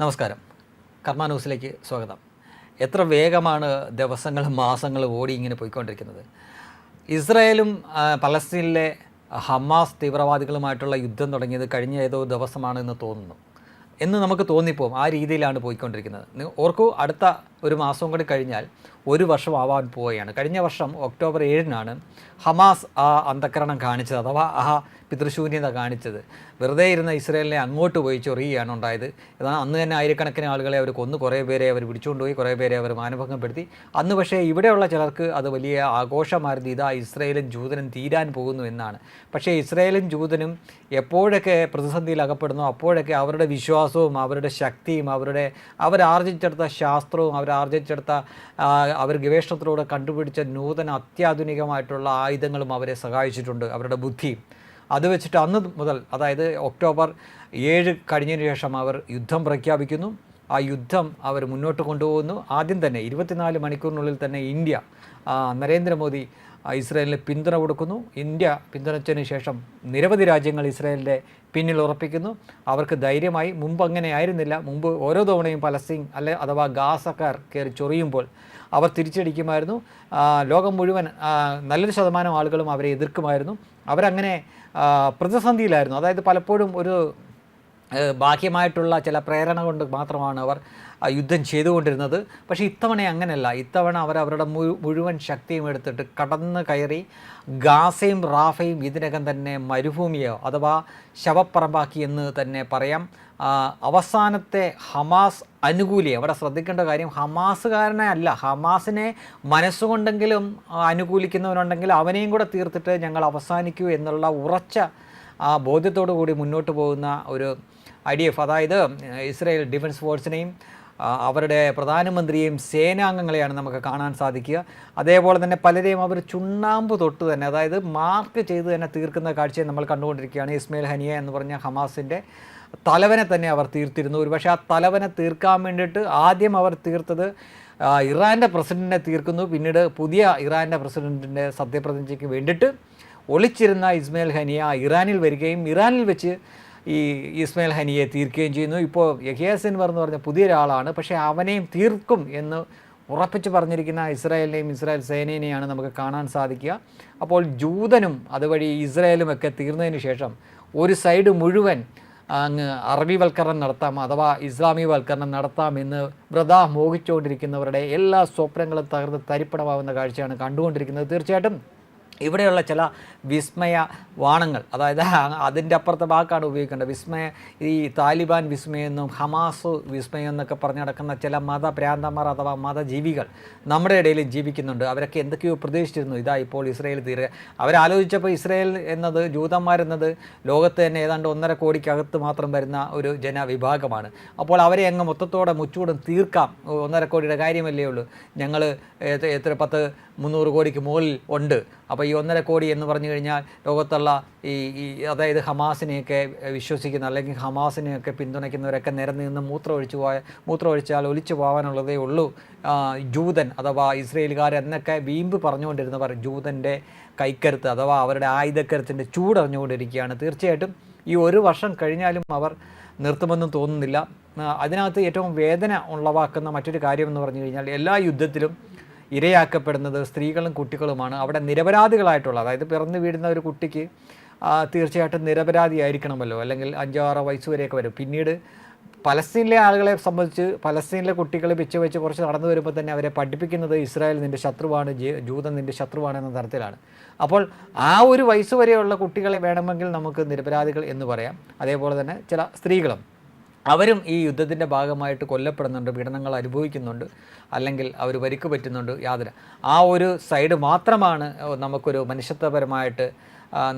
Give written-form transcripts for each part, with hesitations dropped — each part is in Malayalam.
നമസ്കാരം. കർമ്മ ന്യൂസിലേക്ക് സ്വാഗതം. എത്ര വേഗമാണ് ദിവസങ്ങളും മാസങ്ങളും ഓടി ഇങ്ങനെ പോയിക്കൊണ്ടിരിക്കുന്നത്. ഇസ്രായേലും പലസ്തീനിലെ ഹമാസ് തീവ്രവാദികളുമായിട്ടുള്ള യുദ്ധം തുടങ്ങിയത് കഴിഞ്ഞ ഏതോ ദിവസമാണെന്ന് തോന്നുന്നു എന്ന് നമുക്ക് തോന്നിപ്പോവും. ആ രീതിയിലാണ് പോയിക്കൊണ്ടിരിക്കുന്നത്. ഓർക്കൂ, അടുത്ത ഒരു മാസം കൂടി കഴിഞ്ഞാൽ ഒരു വർഷം ആവാൻ പോവുകയാണ്. കഴിഞ്ഞ വർഷം ഒക്ടോബർ 7-നാണ് ഹമാസ് ആ അന്ധക്കരണം കാണിച്ചത്, അഥവാ ആ പിതൃശൂന്യത കാണിച്ചത്. വെറുതെ ഇരുന്ന ഇസ്രായേലിനെ അങ്ങോട്ട് പോയി ചൊറിയുകയാണ് ഉണ്ടായത്. എന്നാൽ അന്ന് തന്നെ ആയിരക്കണക്കിന് ആളുകളെ അവർ കൊന്നു, കുറേ പേരെ അവർ പിടിച്ചുകൊണ്ടുപോയി, കുറേ പേരെ അവർ മാനഭംഗപ്പെടുത്തി. അന്ന് പക്ഷേ ഇവിടെയുള്ള ചിലർക്ക് അത് വലിയ ആഘോഷമായിരുന്നു. ഇതാ ഇസ്രായേലും ജൂതനും തീരാൻ പോകുന്നു എന്നാണ്. പക്ഷേ ഇസ്രായേലും ജൂതനും എപ്പോഴൊക്കെ പ്രതിസന്ധിയിൽ അകപ്പെടുന്നു അപ്പോഴൊക്കെ അവരുടെ വിശ്വാസവും അവരുടെ ശക്തിയും അവരാർജിച്ചെടുത്ത ശാസ്ത്രവും അവരാർജിച്ചെടുത്ത അവർ ഗവേഷണത്തിലൂടെ കണ്ടുപിടിച്ച നൂതന അത്യാധുനികമായിട്ടുള്ള ആയുധങ്ങളും അവരെ സഹായിച്ചിട്ടുണ്ട്, അവരുടെ ബുദ്ധിയും. അത് വെച്ചിട്ട് അന്ന് മുതൽ, അതായത് ഒക്ടോബർ 7 കഴിഞ്ഞതിന് ശേഷം അവർ യുദ്ധം പ്രഖ്യാപിക്കുന്നു. ആ യുദ്ധം അവർ മുന്നോട്ട് കൊണ്ടുപോകുന്നു. ആദ്യം തന്നെ 24 മണിക്കൂറിനുള്ളിൽ തന്നെ ഇന്ത്യ, നരേന്ദ്രമോദി ഇസ്രായേലിന് പിന്തുണ കൊടുക്കുന്നു. ഇന്ത്യ പിന്തുണച്ചതിന് ശേഷം നിരവധി രാജ്യങ്ങൾ ഇസ്രായേലിൻ്റെ പിന്നിൽ ഉറപ്പിക്കുന്നു. അവർക്ക് ധൈര്യമായി. മുമ്പ് അങ്ങനെ ആയിരുന്നില്ല. മുമ്പ് ഓരോ തവണയും പലസ്തീൻ അഥവാ ഗാസക്കാർ കയറി ചൊറിയുമ്പോൾ അവർ തിരിച്ചടിക്കുമായിരുന്നു. ലോകം മുഴുവൻ നല്ലൊരു ശതമാനം ആളുകളും അവരെ എതിർക്കുമായിരുന്നു. അവരങ്ങനെ പ്രതിസന്ധിയിലായിരുന്നു. അതായത് പലപ്പോഴും ഒരു ബാഹ്യമായിട്ടുള്ള ചില പ്രേരണ കൊണ്ട് മാത്രമാണ് അവർ യുദ്ധം ചെയ്തുകൊണ്ടിരുന്നത്. പക്ഷേ ഇത്തവണ അങ്ങനെയല്ല. ഇത്തവണ അവരുടെ മുഴുവൻ ശക്തിയും എടുത്തിട്ട് കടന്ന് കയറി ഗാസയും റാഫയും ഇതിനകം തന്നെ മരുഭൂമിയോ അഥവാ ശവപ്പറമ്പാക്കി എന്ന് തന്നെ പറയാം. അവസാനത്തെ ഹമാസ് അനുകൂലി, അവിടെ ശ്രദ്ധിക്കേണ്ട കാര്യം ഹമാസുകാരനെ അല്ല, ഹമാസിനെ മനസ്സുകൊണ്ടെങ്കിലും അനുകൂലിക്കുന്നവനുണ്ടെങ്കിൽ അവനെയും കൂടെ തീർത്തിട്ട് ഞങ്ങൾ അവസാനിക്കൂ എന്നുള്ള ഉറച്ച ബോധ്യത്തോടു കൂടി മുന്നോട്ട് പോകുന്ന ഒരു IDF, അതായത് ഇസ്രായേൽ ഡിഫൻസ് ഫോഴ്സിനെയും അവരുടെ പ്രധാനമന്ത്രിയെയും സേനാംഗങ്ങളെയാണ് നമുക്ക് കാണാൻ സാധിക്കുക. അതേപോലെ തന്നെ പലരെയും അവർ ചുണ്ണാമ്പ് തൊട്ട് തന്നെ, അതായത് മാർക്ക് ചെയ്ത് തന്നെ തീർക്കുന്ന കാഴ്ചയെ നമ്മൾ കണ്ടുകൊണ്ടിരിക്കുകയാണ്. ഇസ്മായിൽ ഹനിയ എന്ന് പറഞ്ഞ ഹമാസിൻ്റെ തലവനെ തന്നെ അവർ തീർത്തിരുന്നു. ഒരുപക്ഷെ ആ തലവനെ തീർക്കാൻ വേണ്ടിയിട്ട് ആദ്യം അവർ തീർത്തത് ഇറാൻ്റെ പ്രസിഡൻറ്റിനെ തീർക്കുന്നു. പിന്നീട് പുതിയ ഇറാൻ്റെ പ്രസിഡൻറ്റിൻ്റെ സത്യപ്രതിജ്ഞയ്ക്ക് വേണ്ടിയിട്ട് ഒളിച്ചിരുന്ന ഇസ്മായിൽ ഹനിയ ഇറാനിൽ വരികയും ഇറാനിൽ വെച്ച് ഈ ഇസ്മായിൽ ഹനിയെ തീർക്കുകയും ചെയ്യുന്നു. ഇപ്പോൾ യഹിയ സിൻവർ എന്ന് പറഞ്ഞ പുതിയൊരാളാണ്, പക്ഷേ അവനെയും തീർക്കും എന്ന് ഉറപ്പിച്ച് പറഞ്ഞിരിക്കുന്ന ഇസ്രായേലിനെയും ഇസ്രായേൽ സേനയെയാണ് നമുക്ക് കാണാൻ സാധിക്കുക. അപ്പോൾ ജൂതനും അതുവഴി ഇസ്രായേലുമൊക്കെ തീർന്നതിന് ശേഷം ഒരു സൈഡ് മുഴുവൻ അങ്ങ് അറബിവൽക്കരണം നടത്താം അഥവാ ഇസ്ലാമികവൽക്കരണം നടത്താമെന്ന് വ്രതാ മോഹിച്ചുകൊണ്ടിരിക്കുന്നവരുടെ എല്ലാ സ്വപ്നങ്ങളും തകർന്ന് തരിപ്പണമാവുന്ന കാഴ്ചയാണ് കണ്ടുകൊണ്ടിരിക്കുന്നത്. തീർച്ചയായിട്ടും ഇവിടെയുള്ള ചില വിസ്മയ വാണങ്ങൾ, അതായത് അതിൻ്റെ അപ്പുറത്തെ വാക്കാണ് ഉപയോഗിക്കേണ്ടത്. ഈ താലിബാൻ വിസ്മയെന്നും ഹമാസ് വിസ്മയം എന്നൊക്കെ പറഞ്ഞു നടക്കുന്ന ചില മതഭ്രാന്തന്മാർ അഥവാ മതജീവികൾ നമ്മുടെ ഇടയിൽ ജീവിക്കുന്നുണ്ട്. അവരൊക്കെ എന്തൊക്കെയോ പ്രതീക്ഷിച്ചിരുന്നു. ഇതാ ഇപ്പോൾ ഇസ്രായേൽ തീരുക. അവരാലോചിച്ചപ്പോൾ ഇസ്രായേൽ എന്നത്, ജൂതന്മാരെന്നത് ലോകത്ത് തന്നെ ഏതാണ്ട് 1.5 കോടിക്കകത്ത് മാത്രം വരുന്ന ഒരു ജനവിഭാഗമാണ്. അപ്പോൾ അവരെ അങ്ങ് മൊത്തത്തോടെ മുച്ചൂടും തീർക്കാം. 1.5 കോടിയുടെ കാര്യമല്ലേ ഉള്ളൂ. ഞങ്ങൾ എത്ര 300 കോടിക്ക് മുകളിൽ ഉണ്ട്. അപ്പോൾ ഈ 1.5 കോടി എന്ന് പറഞ്ഞു കഴിഞ്ഞാൽ ലോകത്തുള്ള അതായത് ഹമാസിനെയൊക്കെ വിശ്വസിക്കുന്ന അല്ലെങ്കിൽ ഹമാസിനെയൊക്കെ പിന്തുണയ്ക്കുന്നവരൊക്കെ നിരന്ന് നിന്ന് മൂത്രമൊഴിച്ചാൽ ഒലിച്ചു പോകാനുള്ളതേ ഉള്ളൂ ജൂതൻ അഥവാ ഇസ്രയേലുകാരെന്നൊക്കെ വീമ്പ് പറഞ്ഞുകൊണ്ടിരുന്നവർ ജൂതൻ്റെ കൈക്കരുത്ത് അഥവാ അവരുടെ ആയുധക്കരുത്തിൻ്റെ ചൂടറിഞ്ഞുകൊണ്ടിരിക്കുകയാണ്. തീർച്ചയായിട്ടും ഈ ഒരു വർഷം കഴിഞ്ഞാലും അവർ നിർത്തുമെന്നും തോന്നുന്നില്ല. അതിനകത്ത് ഏറ്റവും വേദന ഉളവാക്കുന്ന മറ്റൊരു കാര്യം എന്ന് പറഞ്ഞു കഴിഞ്ഞാൽ എല്ലാ യുദ്ധത്തിലും ഇരയാക്കപ്പെടുന്നത് സ്ത്രീകളും കുട്ടികളുമാണ്. അവിടെ നിരപരാധികളായിട്ടുള്ള, അതായത് പിറന്നു വീഴുന്ന ഒരു കുട്ടിക്ക് തീർച്ചയായിട്ടും നിരപരാധിയായിരിക്കണമല്ലോ, അല്ലെങ്കിൽ 5-6 വയസ്സ് വരെയൊക്കെ വരും. പിന്നീട് പലസ്തീനിലെ ആളുകളെ സംബന്ധിച്ച് പലസ്തീനിലെ കുട്ടികൾ വെച്ച് കുറച്ച് നടന്നു വരുമ്പോൾ തന്നെ അവരെ പഠിപ്പിക്കുന്നത് ഇസ്രായേൽ നിൻ്റെ ശത്രുവാണ്, ജൂതൻ നിൻ്റെ ശത്രുവാണ് എന്ന തരത്തിലാണ്. അപ്പോൾ ആ ഒരു വയസ്സ് വരെയുള്ള കുട്ടികളെ വേണമെങ്കിൽ നമുക്ക് നിരപരാധികൾ എന്ന് പറയാം. അതേപോലെ തന്നെ ചില സ്ത്രീകളും അവരും ഈ യുദ്ധത്തിൻ്റെ ഭാഗമായിട്ട് കൊല്ലപ്പെടുന്നുണ്ട്, പീഡനങ്ങൾ അനുഭവിക്കുന്നുണ്ട്, അല്ലെങ്കിൽ അവർ പരിക്ക് പറ്റുന്നുണ്ട്. ആ ഒരു സൈഡ് മാത്രമാണ് നമുക്കൊരു മനുഷ്യത്വപരമായിട്ട്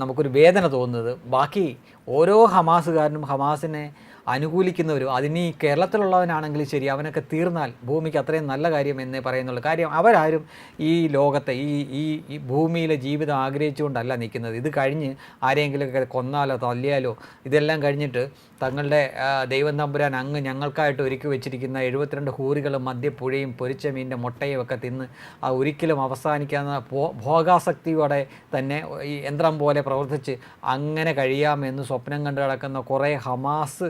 നമുക്കൊരു വേദന തോന്നുന്നത്. ബാക്കി ഓരോ ഹമാസുകാരനും ഹമാസിനെ അനുകൂലിക്കുന്നവരും, അതിന് ഈ കേരളത്തിലുള്ളവനാണെങ്കിലും ശരി, അവനൊക്കെ തീർന്നാൽ ഭൂമിക്ക് അത്രയും നല്ല കാര്യം എന്നേ പറയുന്നുള്ളൂ. കാര്യം അവരാരും ഈ ലോകത്തെ ഈ ഭൂമിയിലെ ജീവിതം ആഗ്രഹിച്ചുകൊണ്ടല്ല നിൽക്കുന്നത്. ഇത് കഴിഞ്ഞ് ആരെങ്കിലുമൊക്കെ കൊന്നാലോ തല്ലിയാലോ ഇതെല്ലാം കഴിഞ്ഞിട്ട് തങ്ങളുടെ ദൈവം തമ്പുരാൻ അങ്ങ് ഞങ്ങൾക്കായിട്ട് ഒരുക്കി വെച്ചിരിക്കുന്ന 72 ഹൂറികളും മദ്യപ്പുഴയും പൊരിച്ച മീനിൻ്റെ മുട്ടയും ഒക്കെ തിന്ന് ഒരിക്കലും അവസാനിക്കാവുന്ന ഭോഗാസക്തിയോടെ തന്നെ ഈ യന്ത്രം പോലെ പ്രവർത്തിച്ച് അങ്ങനെ കഴിയാമെന്ന് സ്വപ്നം കണ്ടു കിടക്കുന്ന കുറേ ഹമാസ്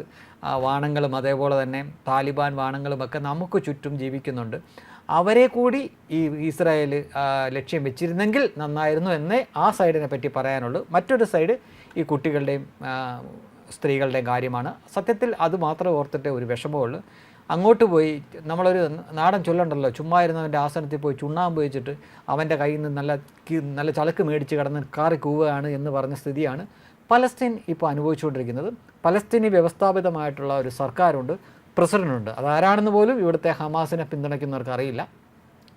വാണങ്ങളും അതേപോലെ തന്നെ താലിബാൻ വാണങ്ങളുമൊക്കെ നമുക്ക് ചുറ്റും ജീവിക്കുന്നുണ്ട്. അവരെ കൂടി ഈ ഇസ്രായേൽ ലക്ഷ്യം വെച്ചിരുന്നെങ്കിൽ നന്നായിരുന്നു എന്നേ ആ സൈഡിനെ പറ്റി പറയാനുള്ളൂ. മറ്റൊരു സൈഡ് ഈ കുട്ടികളുടെയും സ്ത്രീകളുടെയും കാര്യമാണ്. സത്യത്തിൽ അത് മാത്രം ഓർത്തിട്ടേ ഒരു വിഷമമുള്ളൂ. അങ്ങോട്ട് പോയി നമ്മളൊരു നാടൻ ചൊല്ലുണ്ടല്ലോ, ചുമ്മാ ഇരുന്നവൻ്റെ ആസനത്തിൽ പോയി ചുണ്ണാമ്പ് വെച്ചിട്ട് അവൻ്റെ കയ്യിൽ നിന്ന് നല്ല ചളുക്ക് മേടിച്ച് കിടന്ന് കാറി കൂവുകയാണ് എന്ന് പറഞ്ഞ സ്ഥിതിയാണ് പലസ്തീൻ ഇപ്പോൾ അനുഭവിച്ചുകൊണ്ടിരിക്കുന്നത്. പലസ്തീനി വ്യവസ്ഥാപിതമായിട്ടുള്ള ഒരു സർക്കാരുണ്ട്, പ്രസിഡൻ്റുണ്ട്. അതാരാണെന്ന് പോലും ഇവിടുത്തെ ഹമാസിനെ പിന്തുണയ്ക്കുന്നവർക്ക് അറിയില്ല,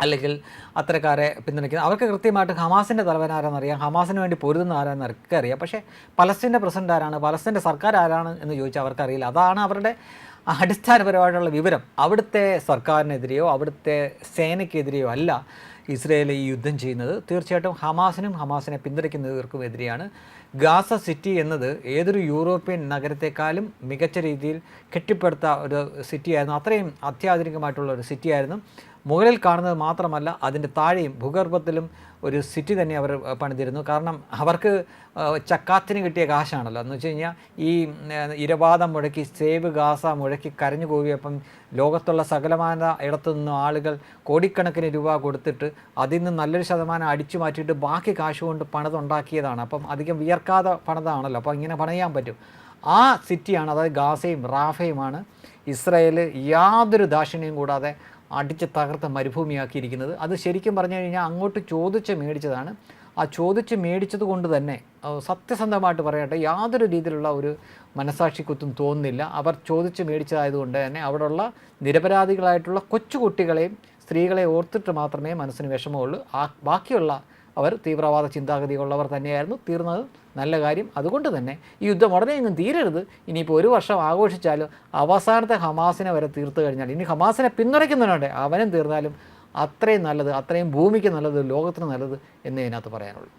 അല്ലെങ്കിൽ അത്തരക്കാരെ പിന്തുണയ്ക്കുന്ന അവർക്ക് കൃത്യമായിട്ട് ഹമാസിൻ്റെ തലവൻ ആരാണെന്നറിയാം, ഹമാസിന് വേണ്ടി പൊരുതുന്ന ആരാണെന്നൊക്കെ അറിയാം. പക്ഷേ പലസ്തീൻ്റെ പ്രസിഡന്റ് ആരാണ്, പലസ്തീൻ്റെ സർക്കാർ ആരാണ് എന്ന് ചോദിച്ചാൽ അവർക്കറിയില്ല. അതാണ് അവരുടെ അടിസ്ഥാനപരമായിട്ടുള്ള വിവരം. അവിടുത്തെ സർക്കാരിനെതിരെയോ അവിടുത്തെ സേനയ്ക്കെതിരെയോ അല്ല ഇസ്രയേൽ ഈ യുദ്ധം ചെയ്യുന്നത്. തീർച്ചയായിട്ടും ഹമാസിനും ഹമാസിനെ പിന്തുണയ്ക്കുന്നവർക്കും എതിരെയാണ്. ഗാസ സിറ്റി എന്നത് ഏതൊരു യൂറോപ്യൻ നഗരത്തെക്കാളും മികച്ച രീതിയിൽ കെട്ടിപ്പടുത്ത ഒരു സിറ്റിയായിരുന്നു. അത്രയും അത്യാധുനികമായിട്ടുള്ള ഒരു സിറ്റിയായിരുന്നു. മുകളിൽ കാണുന്നത് മാത്രമല്ല, അതിൻ്റെ താഴെയും ഭൂഗർഭത്തിലും ഒരു സിറ്റി തന്നെ അവർ പണിതിരുന്നു. കാരണം അവർക്ക് ചക്കാത്തിന് കിട്ടിയ കാശാണല്ലോ. എന്ന് വെച്ച് കഴിഞ്ഞാൽ ഈ ഇരവാദം മുഴക്കി സേവ് ഗാസ മുഴക്കി കരഞ്ഞു പോവിയപ്പം ലോകത്തുള്ള സകലമായ ഇടത്തു നിന്നും ആളുകൾ കോടിക്കണക്കിന് രൂപ കൊടുത്തിട്ട് അതിൽ നിന്ന് നല്ലൊരു ശതമാനം അടിച്ചു മാറ്റിയിട്ട് ബാക്കി കാശ് കൊണ്ട് പണിതുണ്ടാക്കിയതാണ്. അപ്പം അധികം വിയർക്കാതെ പണിതാണല്ലോ, അപ്പോൾ ഇങ്ങനെ പണിയാൻ പറ്റും. ആ സിറ്റിയാണ്, അതായത് ഗാസയും റാഫയുമാണ് ഇസ്രായേൽ യാതൊരു ദാക്ഷിണ്യം കൂടാതെ അടിച്ച് തകർത്ത് മരുഭൂമിയാക്കിയിരിക്കുന്നത്. അത് ശരിക്കും പറഞ്ഞു കഴിഞ്ഞാൽ അങ്ങോട്ട് ചോദിച്ച് മേടിച്ചതാണ്. ആ ചോദിച്ച് മേടിച്ചത് കൊണ്ട് തന്നെ സത്യസന്ധമായിട്ട് പറയട്ടെ, യാതൊരു രീതിയിലുള്ള ഒരു മനസാക്ഷിക്കുത്തും തോന്നുന്നില്ല. അവർ ചോദിച്ച് മേടിച്ചതായതുകൊണ്ട് തന്നെ അവിടെയുള്ള നിരപരാധികളായിട്ടുള്ള കൊച്ചുകുട്ടികളെയും സ്ത്രീകളെ ഓർത്തിട്ട് മാത്രമേ മനസ്സിന് വിഷമമുള്ളൂ. ബാക്കിയുള്ള അവർ തീവ്രവാദ ചിന്താഗതിയുള്ളവർ തന്നെയായിരുന്നു. തീർന്നത് നല്ല കാര്യം. അതുകൊണ്ട് തന്നെ ഈ യുദ്ധം ഉടനെ എങ്ങും തീരരുത്. ഇനിയിപ്പോൾ ഒരു വർഷം ആഘോഷിച്ചാലും അവസാനത്തെ ഹമാസിനെ വരെ തീർത്തു കഴിഞ്ഞാൽ ഇനി ഹമാസിനെ പിന്തുണയ്ക്കുന്നുണ്ട് അവനും തീർന്നാലും അത്രയും നല്ലത്, അത്രയും ഭൂമിക്ക് നല്ലത്, ലോകത്തിന് നല്ലത് എന്നേ ഇതിനകത്ത് പറയാനുള്ളൂ.